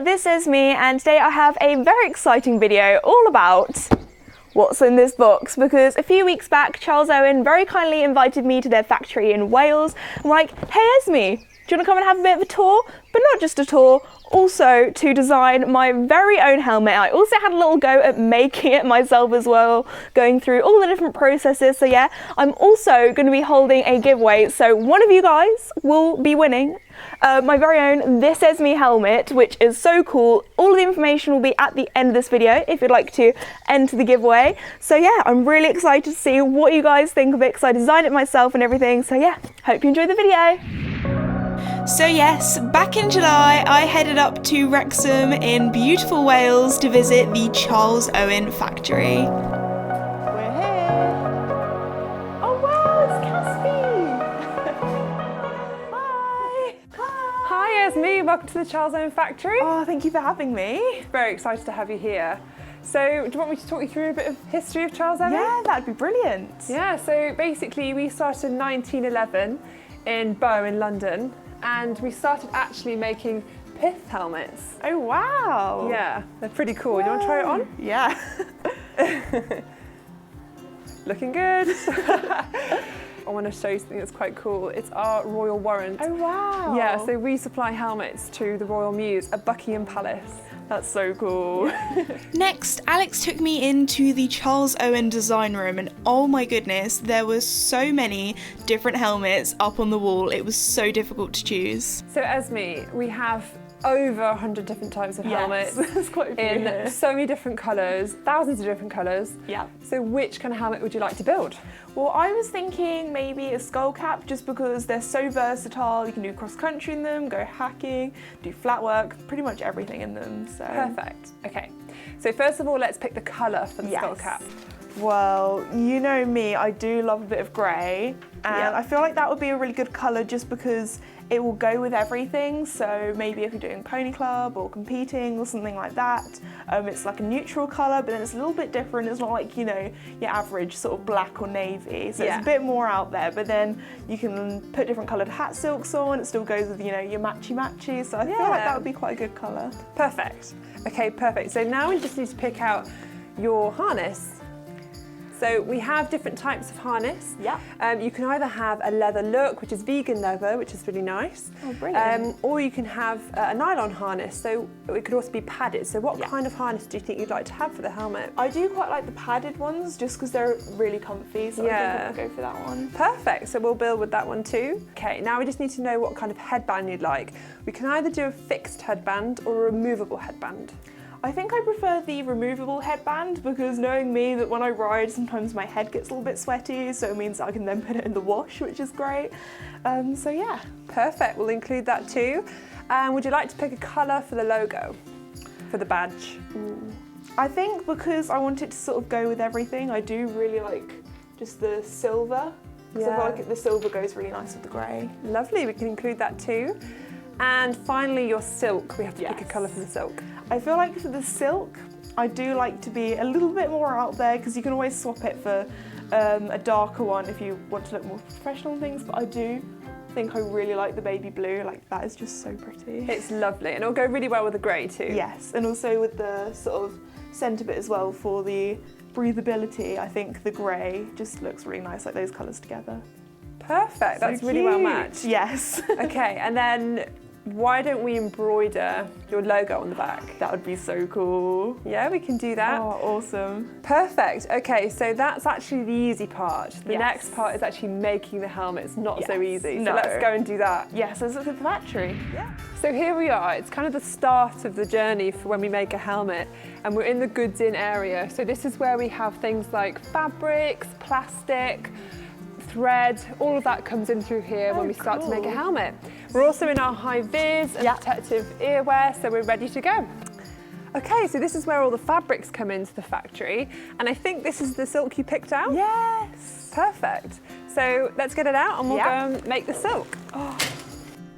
this is Esme, and today I have a very exciting video all about what's in this box, because a few weeks back Charles Owen very kindly invited me to their factory in Wales. I'm like, hey Esme, do you want to come and have a bit of a tour? But not just a tour, also to design my very own helmet. I also had a little go at making it myself as well, going through all the different processes. So yeah, I'm also going to be holding a giveaway, so one of you guys will be winning my very own This Esme helmet, which is so cool. All of the information will be at the end of this video if you'd like to enter the giveaway. So yeah, I'm really excited to see what you guys think of it, because I designed it myself and everything. So yeah, hope you enjoy the video. So yes, back in July I headed up to Wrexham in beautiful Wales to visit the Charles Owen factory. We're here. Oh wow, it's Casper! Hi! Hi Esme, welcome to the Charles Owen factory. Oh, thank you for having me. Very excited to have you here. So, do you want me to talk you through a bit of history of Charles Owen? Yeah, that'd be brilliant. Yeah, so basically we started in 1911 in Bow in London, and we started actually making pith helmets. Oh wow! Yeah, they're pretty cool. Whoa. Do you want to try it on? Yeah. Looking good. I want to show you something that's quite cool. It's our royal warrant. Oh wow! Yeah, so we supply helmets to the Royal Mews at Buckingham Palace. That's so cool. Next, Alex took me into the Charles Owen design room, and oh my goodness, there were so many different helmets up on the wall. It was so difficult to choose. So Esme, we have over 100 different types of helmets. There's quite a few in here. So many different colours, thousands of different colours. Yeah. So which kind of helmet would you like to build? Well, I was thinking maybe a skull cap, just because they're so versatile. You can do cross-country in them, go hacking, do flat work, pretty much everything in them. So perfect. Okay. So first of all, let's pick the colour for the skull cap. Well, you know me, I do love a bit of grey, and I feel like that would be a really good colour just because it will go with everything. So maybe if you're doing pony club or competing or something like that, it's like a neutral colour, but then it's a little bit different. It's not like, you know, your average sort of black or navy. So it's a bit more out there, but then you can put different coloured hat silks on. It still goes with, you know, your matchy-matchy. So I feel like that would be quite a good colour. Perfect. Okay, perfect. So now we just need to pick out your harness. So we have different types of harness. Yeah. You can either have a leather look, which is vegan leather, which is really nice. Oh, brilliant. Or you can have a nylon harness, so it could also be padded. So what kind of harness do you think you'd like to have for the helmet? I do quite like the padded ones, just because they're really comfy, so I think I'll go for that one. Perfect, so we'll build with that one too. Okay, now we just need to know what kind of headband you'd like. We can either do a fixed headband or a removable headband. I think I prefer the removable headband, because knowing me that when I ride sometimes my head gets a little bit sweaty, so it means I can then put it in the wash, which is great. So yeah. Perfect, we'll include that too. Would you like to pick a colour for the logo, for the badge? I think because I want it to sort of go with everything, I do really like just the silver, because I feel like the silver goes really nice with the grey. Lovely, we can include that too. And finally your silk, we have to pick a colour for the silk. I feel like for the silk, I do like to be a little bit more out there, because you can always swap it for a darker one if you want to look more professional and things, but I do think I really like the baby blue. Like, that is just so pretty. It's lovely, and it'll go really well with the grey too. Yes, and also with the sort of centre bit as well for the breathability. I think the grey just looks really nice, like those colours together. Perfect, that's really well matched. Yes. Okay, and then why don't we embroider your logo on the back? That would be so cool. Yeah, we can do that. Oh, awesome. Perfect. Okay, so that's actually the easy part. The next part is actually making the helmet. It's not so easy. So let's go and do that. Yes, let's look at the factory. Yeah. So here we are. It's kind of the start of the journey for when we make a helmet, and we're in the goods in area. So this is where we have things like fabrics, plastic, thread, all of that comes in through here when we start to make a helmet. We're also in our high vis and protective earwear, so we're ready to go. Okay, so this is where all the fabrics come into the factory, and I think this is the silk you picked out? Yes! Perfect. So let's get it out and we'll go and make the silk.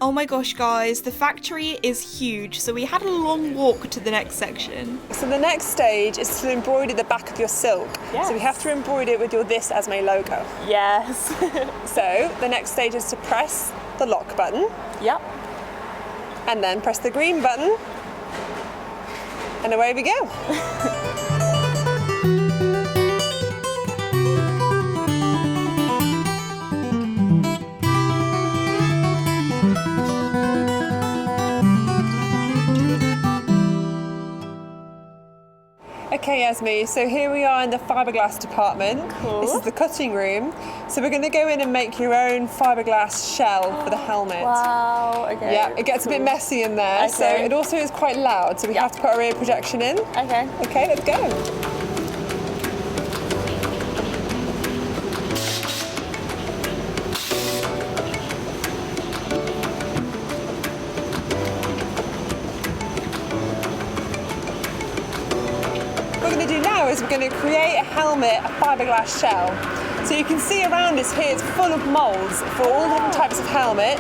Oh my gosh guys, the factory is huge, so we had a long walk to the next section. So the next stage is to embroider the back of your silk. Yes. So we have to embroider it with your This Esme logo. Yes. So the next stage is to press the lock button. Yep. And then press the green button. And away we go. Okay, Esme, so here we are in the fiberglass department. Cool. This is the cutting room. So we're going to go in and make your own fiberglass shell for the helmet. Wow, okay. Yeah, it gets a bit messy in there, so Okay. it also is quite loud, so we have to put our rear projection in. Okay. Okay, let's go. What we're going to do now is we're going to create a helmet, a fiberglass shell. So you can see around us here it's full of moulds for all different types of helmet,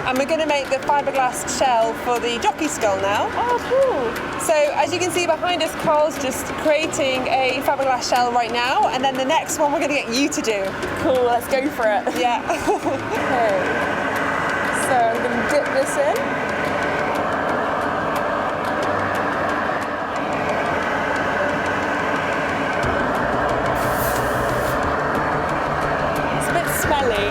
and we're going to make the fiberglass shell for the jockey skull now. Oh, cool. So as you can see behind us, Carl's just creating a fiberglass shell right now, and then the next one we're going to get you to do. Cool, let's go for it. Yeah. Okay. So I'm going to dip this in. Smelly.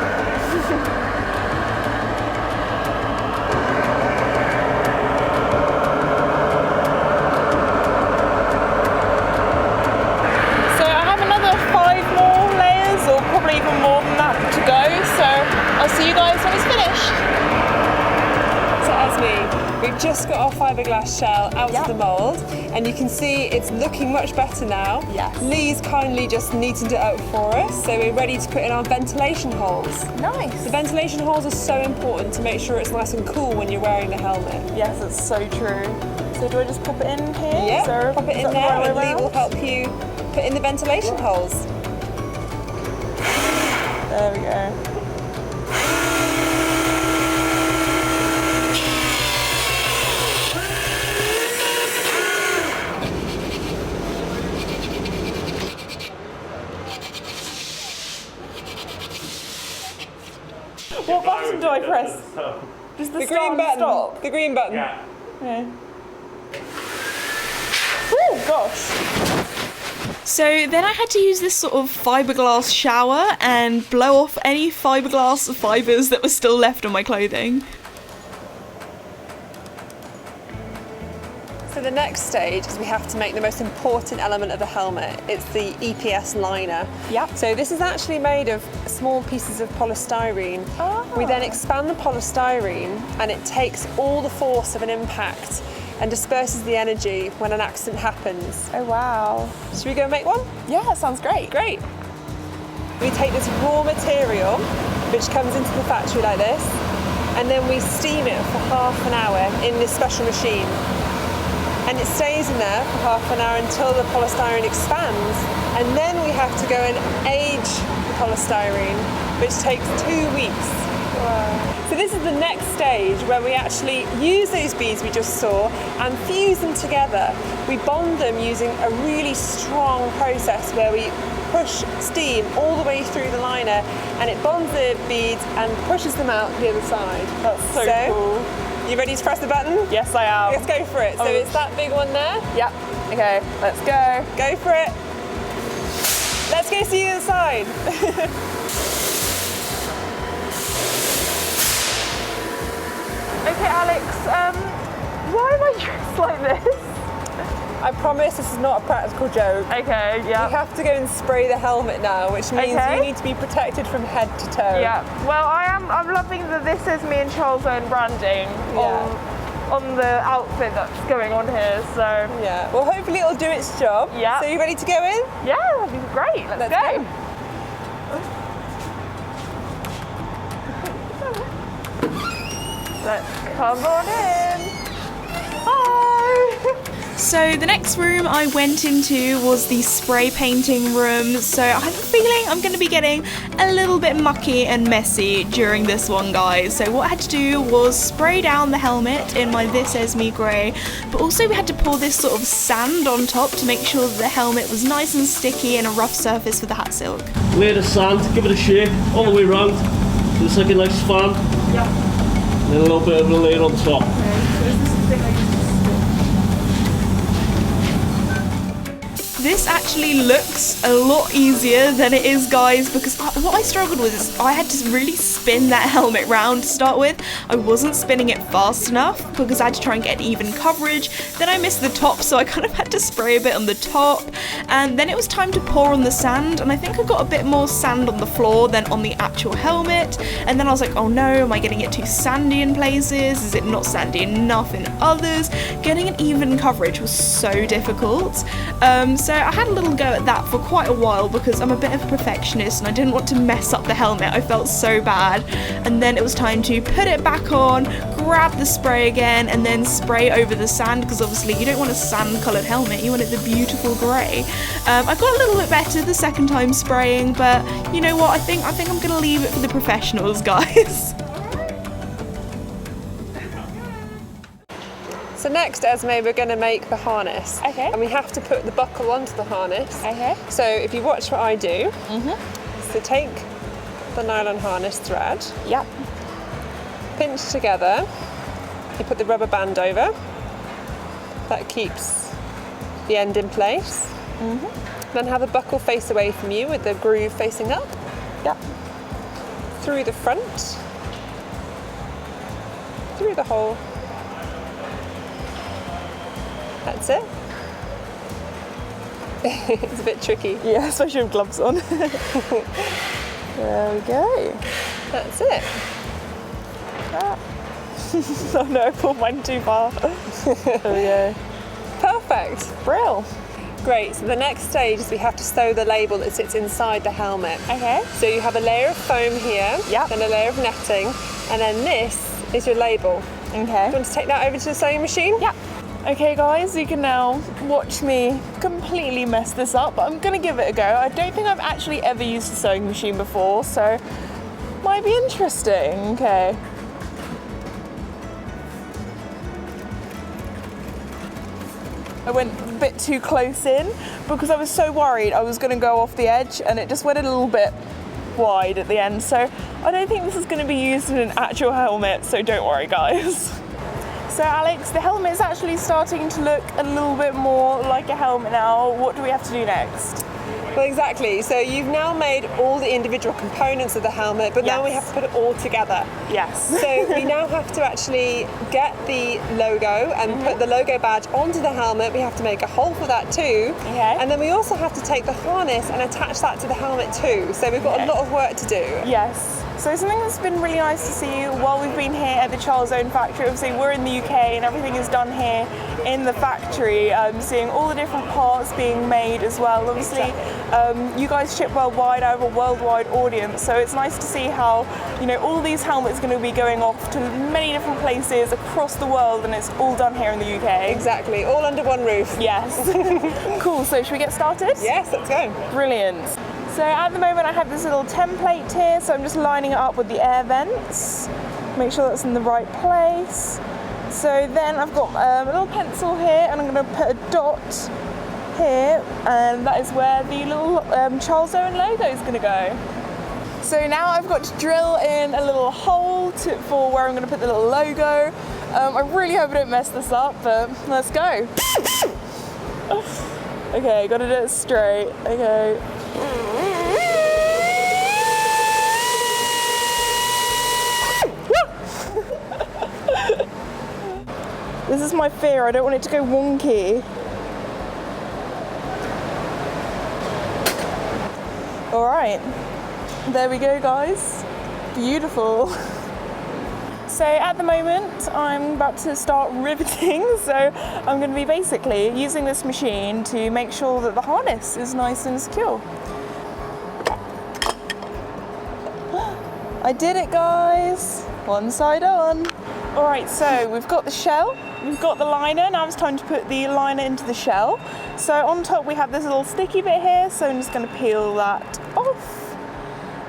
So I have another 5 more layers, or probably even more than that to go, so I'll see you guys when it's finished. So Esme, we've just got our fiberglass shell out of the mould, and you can see it's looking much better now. Yes. Lee's kindly just neatened it up for us, so we're ready to put in our ventilation holes. Nice. The ventilation holes are so important to make sure it's nice and cool when you're wearing the helmet. Yes, it's so true. So do I just pop it in here? Yeah, So pop it is in that there, the right and way Lee will around? help you put in the ventilation holes. There we go. What button do I press? Just the The start green and button. stop? The green button. Yeah. Okay. Oh gosh. So then I had to use this sort of fiberglass shower and blow off any fiberglass fibres that were still left on my clothing. So the next stage is we have to make the most important element of the helmet. It's the EPS liner. Yep. So this is actually made of small pieces of polystyrene. Ah. We then expand the polystyrene, and it takes all the force of an impact and disperses the energy when an accident happens. Oh wow. Should we go make one? Yeah, that sounds great. Great. We take this raw material, which comes into the factory like this, and then we steam it for half an hour in this special machine. And it stays in there for half an hour until the polystyrene expands, and then we have to go and age the polystyrene, which takes 2 weeks. Wow. So this is the next stage where we actually use those beads we just saw and fuse them together. We bond them using a really strong process where we push steam all the way through the liner, and it bonds the beads and pushes them out the other side. That's so cool. You ready to press the button? Yes, I am. Let's go for it. So it's that big one there. Yep. Okay, let's go. Go for it. Let's go see you inside. Okay, Alex, why am I dressed like this? I promise this is not a practical joke. Okay, You yeah. have to go and spray the helmet now, which means Okay. you need to be protected from head to toe. Yeah. Well, I'm loving that this is me and Charles Owen branding on the outfit that's going on here, so Yeah. Well, hopefully it'll do its job. Yeah. So you ready to go in? yeah, that'd be great. Let's go. Let's come on in. Hi. So the next room I went into was the spray painting room, so I have a feeling I'm going to be getting a little bit mucky and messy during this one, guys. So what I had to do was spray down the helmet in my This Esme grey, but also we had to pour this sort of sand on top to make sure that the helmet was nice and sticky and a rough surface for the hat silk. Lay the sand, give it a shake all the way around. It's like a nice fan. Yeah. And then a little bit of a layer on top. So this is the thing I use to This actually looks a lot easier than it is, guys, because what I struggled with is I had to really spin that helmet round to start with. I wasn't spinning it fast enough because I had to try and get even coverage. Then I missed the top, so I kind of had to spray a bit on the top, and then it was time to pour on the sand, and I think I got a bit more sand on the floor than on the actual helmet. And then I was like, oh no, am I getting it too sandy in places? Is it not sandy enough in others? Getting an even coverage was so difficult. So I had a little go at that for quite a while because I'm a bit of a perfectionist and I didn't want to mess up the helmet. I felt so bad. And then it was time to put it back on, grab the spray again, and then spray over the sand, because obviously you don't want a sand coloured helmet, you want it the beautiful grey. I got a little bit better the second time spraying, but you know what, I think I'm gonna leave it for the professionals, guys. So next, Esme, we're going to make the harness. Okay. And we have to put the buckle onto the harness. Okay. So if you watch what I do, so take the nylon harness thread, Yep. pinch together, you put the rubber band over, that keeps the end in place. Then have the buckle face away from you with the groove facing up. Yep. Through the front, through the hole. That's it. It's a bit tricky. Yeah, especially with gloves on. There we go. That's it. Oh no, I pulled mine too far. There we go. Perfect. Brill. Great. So the next stage is we have to sew the label that sits inside the helmet. Okay. So you have a layer of foam here, Yep. then a layer of netting, and then this is your label. Okay. Do you want to take that over to the sewing machine? Yeah. Okay guys, you can now watch me completely mess this up, but I'm gonna give it a go. I don't think I've actually ever used a sewing machine before, so might be interesting. Okay. I went a bit too close in because I was so worried I was gonna go off the edge, and it just went a little bit wide at the end. So I don't think this is gonna be used in an actual helmet, so don't worry guys. So Alex, the helmet is actually starting to look a little bit more like a helmet now. What do we have to do next? Well, exactly. So you've now made all the individual components of the helmet, but now we have to put it all together. Yes. So we now have to actually get the logo and put the logo badge onto the helmet. We have to make a hole for that too. Okay. And then we also have to take the harness and attach that to the helmet too. So we've got a lot of work to do. Yes. So something that's been really nice to see while we've been here at the Charles Owen factory, obviously we're in the UK and everything is done here in the factory, seeing all the different parts being made as well. Obviously, you guys ship worldwide, I have a worldwide audience, so it's nice to see how, you know, all these helmets are going to be going off to many different places across the world, and it's all done here in the UK. Exactly, all under one roof. Yes. Cool, so should we get started? Yes, let's go. Brilliant. So at the moment I have this little template here, so I'm just lining it up with the air vents. Make sure that's in the right place. So then I've got a little pencil here, and I'm going to put a dot here, and that is where the little Charles Owen logo is going to go. So now I've got to drill in a little hole for where I'm going to put the little logo. I really hope I don't mess this up, but let's go. Okay, got to do it straight. Okay. This is my fear, I don't want it to go wonky. Alright, there we go guys. Beautiful. So at the moment I'm about to start riveting, so I'm going to be basically using this machine to make sure that the harness is nice and secure. I did it guys, one side on. Alright, so we've got the shell, we've got the liner, now it's time to put the liner into the shell. So on top we have this little sticky bit here, so I'm just going to peel that off.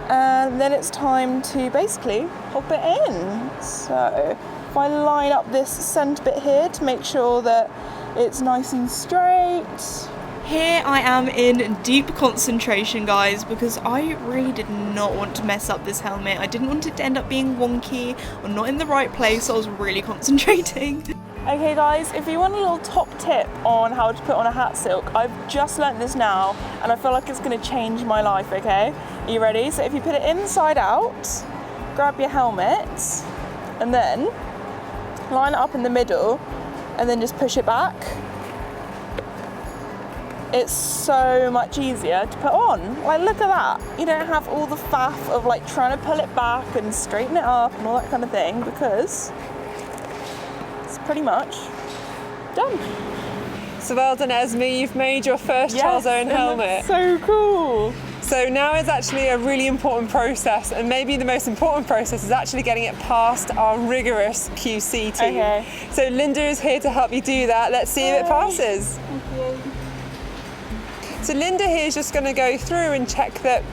And then it's time to basically pop it in. So if I line up this centre bit here to make sure that it's nice and straight. Here I am in deep concentration, guys, because I really did not want to mess up this helmet. I didn't want it to end up being wonky or not in the right place, so I was really concentrating. Okay guys, if you want a little top tip on how to put on a hat silk, I've just learnt this now and I feel like it's going to change my life, okay? Are you ready? So if you put it inside out, grab your helmet and then line it up in the middle and then just push it back. It's so much easier to put on. Like, look at that. You don't have all the faff of like trying to pull it back and straighten it up and all that kind of thing because it's pretty much done. So well done, Esme, you've made your first Charles Owen helmet. So cool. So now is actually a really important process, and maybe the most important process is actually getting it past our rigorous QC team. Okay. So Linda is here to help you do that. Let's see if it passes. Thank you. So Linda here is just going to go through and check that,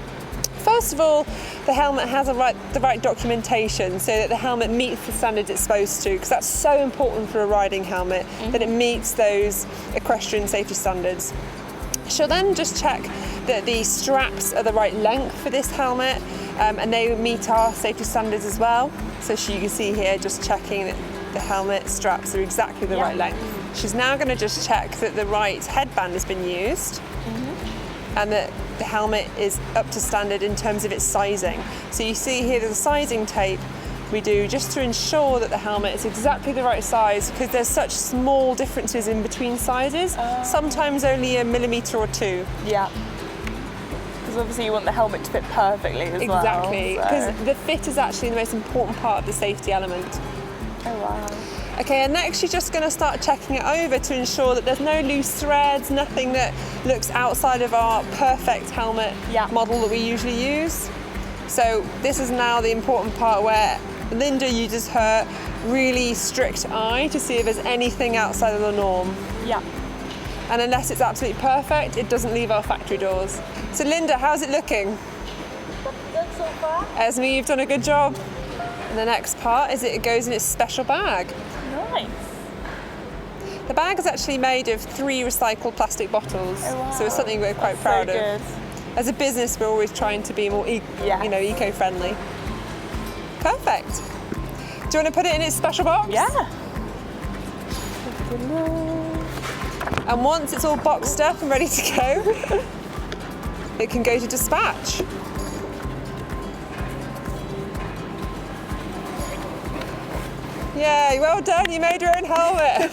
first of all, the helmet has the right documentation so that the helmet meets the standards it's supposed to, because that's so important for a riding helmet, that it meets those equestrian safety standards. She'll then just check that the straps are the right length for this helmet and they meet our safety standards as well. So you can see here just checking that the helmet straps are exactly the right length. She's now going to just check that the right headband has been used and that the helmet is up to standard in terms of its sizing. So you see here there's a sizing tape we do just to ensure that the helmet is exactly the right size, because there's such small differences in between sizes, sometimes only a millimetre or two. Yeah. Because obviously you want the helmet to fit perfectly as well. Exactly, because the fit is actually the most important part of the safety element. Oh wow. Okay, and next you're just going to start checking it over to ensure that there's no loose threads, nothing that looks outside of our perfect helmet model that we usually use. So this is now the important part where Linda uses her really strict eye to see if there's anything outside of the norm. Yeah. And unless it's absolutely perfect, it doesn't leave our factory doors. So Linda, how's it looking? Good so far. Esme, you've done a good job. And the next part is it goes in its special bag. Nice. The bag is actually made of 3 recycled plastic bottles, so it's something we're quite proud of. As a business, we're always trying to be more, eco-friendly. Perfect. Do you want to put it in its special box? Yeah. And once it's all boxed up and ready to go, it can go to dispatch. Yay, well done, you made your own helmet.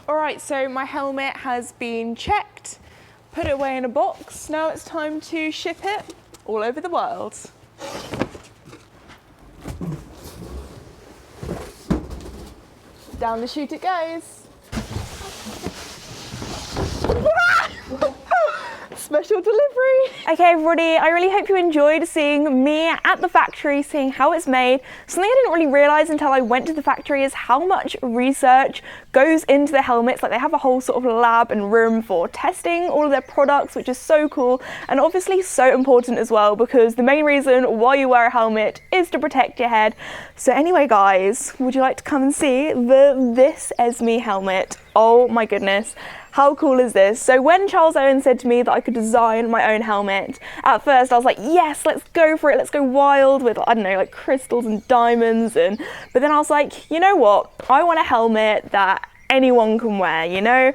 All right, so my helmet has been checked, put it away in a box. Now it's time to ship it all over the world. Down the chute it goes. Special delivery. Okay everybody, I really hope you enjoyed seeing me at the factory, seeing how it's made. Something I didn't really realise until I went to the factory is how much research goes into the helmets. Like, they have a whole sort of lab and room for testing all of their products, which is so cool and obviously so important as well, because the main reason why you wear a helmet is to protect your head. So anyway guys, would you like to come and see this Esme helmet? Oh my goodness. How cool is this? So when Charles Owen said to me that I could design my own helmet, at first I was like, yes, let's go for it. Let's go wild with, I don't know, like crystals and diamonds. But then I was like, you know what? I want a helmet that anyone can wear, you know?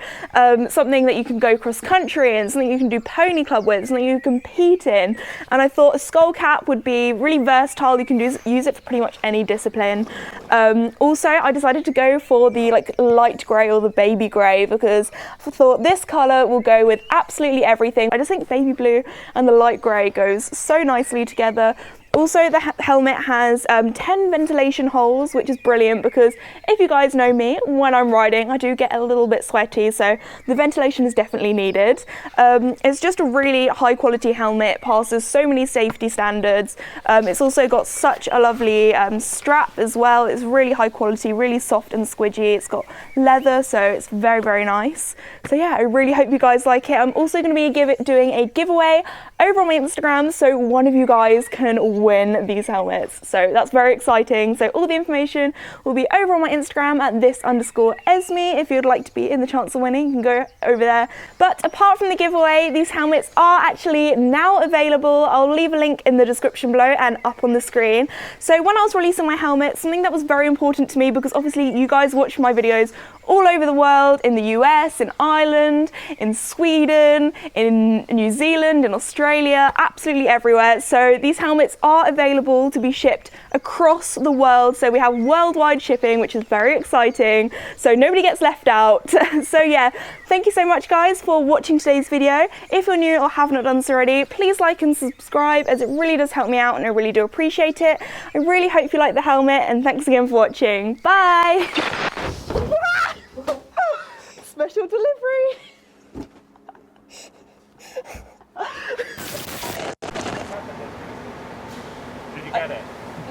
Something that you can go cross country in, something you can do pony club with, something you can compete in. And I thought a skull cap would be really versatile. You can use it for pretty much any discipline. Also, I decided to go for the light grey or the baby grey, because I thought this colour will go with absolutely everything. I just think baby blue and the light grey goes so nicely together. Also, the helmet has 10 ventilation holes, which is brilliant because if you guys know me, when I'm riding, I do get a little bit sweaty, so the ventilation is definitely needed. It's just a really high quality helmet, passes so many safety standards. It's also got such a lovely strap as well. It's really high quality, really soft and squidgy. It's got leather, so it's very, very nice. So yeah, I really hope you guys like it. I'm also going to be doing a giveaway over on my Instagram, so one of you guys can win win these helmets. So that's very exciting. So all the information will be over on my Instagram at @this_Esme. If you'd like to be in the chance of winning, you can go over there. But apart from the giveaway, these helmets are actually now available. I'll leave a link in the description below and up on the screen. So when I was releasing my helmet, something that was very important to me, because obviously you guys watch my videos all over the world, in the US, in Ireland, in Sweden, in New Zealand, in Australia, absolutely everywhere. So these helmets are available to be shipped across the world. So we have worldwide shipping, which is very exciting. So nobody gets left out. So yeah, thank you so much guys for watching today's video. If you're new or have not done so already, please like and subscribe, as it really does help me out and I really do appreciate it. I really hope you like the helmet, and thanks again for watching. Bye! Special delivery! Did you get it?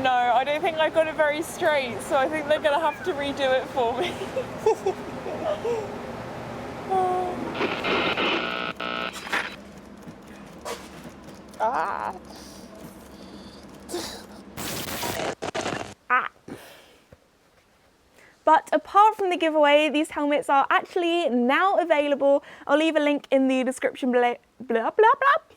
No, I don't think I got it very straight, so I think they're going to have to redo it for me. Ah. Ah. But apart from the giveaway, these helmets are actually now available. I'll leave a link in the description below. Blah, blah, blah.